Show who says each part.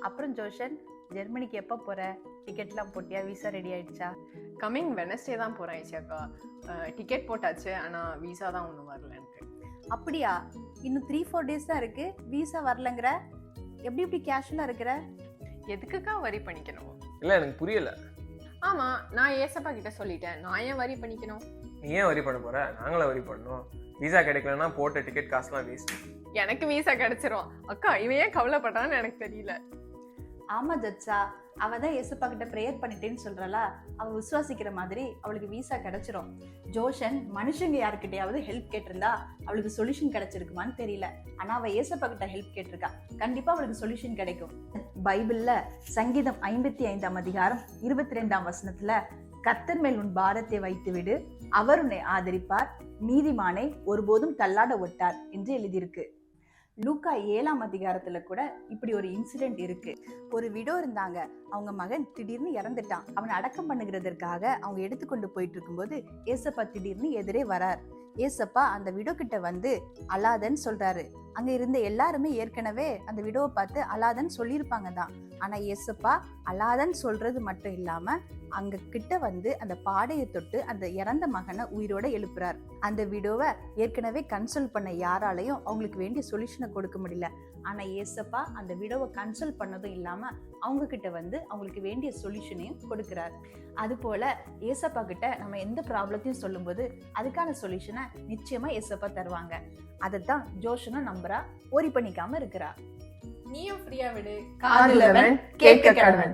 Speaker 1: அப்புறம் ஜோஷன், ஜெர்மனிக்கு எப்போ போற? டிக்கெட்லாம் போட்டியா? விசா ரெடி ஆயிடுச்சா?
Speaker 2: கம்மிங் வெனஸ்டே தான் போகிறேன் ஐஷாக்கா. டிக்கெட் போட்டாச்சு, ஆனால் விசா தான் ஒன்றும் வரல எனக்கு.
Speaker 1: அப்படியா? இன்னும் 3-4 டேஸ் தான் இருக்கு, விசா வரலங்கிற? எப்படி கேஷுவலா இருக்கிற?
Speaker 2: எதுக்குக்கா வரி பண்ணிக்கணும்?
Speaker 3: இல்லை, எனக்கு புரியல.
Speaker 2: ஆமாம், நான் ஏசப்பா கிட்ட சொல்லிட்டேன், நான் ஏன் வரி பண்ணிக்கணும்?
Speaker 3: நீ ஏன் வரி பண்ண போற? நாங்களே வரி பண்ணணும். விசா கிடைக்கலன்னா போட்ட டிக்கெட் காசுலாம் வேஸ்ட்.
Speaker 2: எனக்கு விசா கிடைச்சிரும். அக்கா, இவன் ஏன் கவலைப்பட்டான்னு எனக்கு தெரியல.
Speaker 1: ஆமா ஜட்சா, அவ தான் ஏசப்பா கிட்ட ப்ரேயர் பண்ணிட்டேன்னு சொல்றா. அவ விசுவாசிக்கிற மாதிரி அவளுக்கு விசா கிடைச்சிரும். ஜோஷன் மனுஷங்க யாருக்கிட்டையாவது ஹெல்ப் கேட்டிருந்தா அவளுக்கு சொல்யூஷன் கிடைச்சிருக்குமான்னு தெரியல. ஆனா அவ ஏசப்பா கிட்ட ஹெல்ப் கேட்டிருக்கா. கண்டிப்பா அவளுக்கு சொல்யூஷன் கிடைக்கும். பைபிள்ல சங்கீதம் 55ஆம் அதிகாரம் 22ஆம் வசனத்துல, கர்த்தர் மேல் உன் பாரத்தை வைத்து விடு, அவர் உன்னை ஆதரிப்பார், நீதிமானை ஒருபோதும் தள்ளாட ஒட்டார் என்று எழுதியிருக்கு. லூக்கா 7ஆம் அதிகாரத்துல கூட இப்படி ஒரு இன்சிடென்ட் இருக்கு. ஒரு விடோ இருந்தாங்க, அவங்க மகன் திடீர்னு இறந்துட்டான். அவனை அடக்கம் பண்ணுகிறதற்காக அவங்க எடுத்துக்கொண்டு போயிட்டு இருக்கும்போது ஏசப்பா திடீர்னு எதிரே வரார். ஏசப்பா அந்த விடோ கிட்ட வந்து அழாதன்னு சொல்றாரு. அங்க இருந்த எல்லாருமே ஏற்கனவே அந்த விடோவை பார்த்து அழாதன்னு சொல்லியிருப்பாங்க தான். ஆனா ஏசப்பா அழாதன்னு சொல்றது மட்டும் இல்லாம அங்க கிட்ட வந்து அந்த பாடையை தொட்டு அந்த இறந்த மகனை உயிரோட எழுப்புறார். அந்த விடோவை ஏற்கனவே கன்சல்ட் பண்ண யாராலையும் அவங்களுக்கு வேண்டிய சொல்யூஷனை கொடுக்க முடியல. ஆனா ஏசப்பா அந்த விடோவை கன்சல்ட் பண்ணதும் இல்லாம அவங்க கிட்ட வந்து அவங்களுக்கு வேண்டிய சொல்யூஷனையும் கொடுக்கிறார். அது போல ஏசப்பா கிட்ட நம்ம எந்த ப்ராப்ளத்தையும் சொல்லும்போது அதுக்கான சொல்யூஷனை நிச்சயமா ஏசப்பா தருவாங்க. அதைத்தான் ஜோஷனும் நம்புறா, ஓரி பண்ணிக்காம இருக்கிறா.
Speaker 2: நீயும் ஃப்ரீயா விடு,
Speaker 1: காதுலவன் கேட்க கடவன்.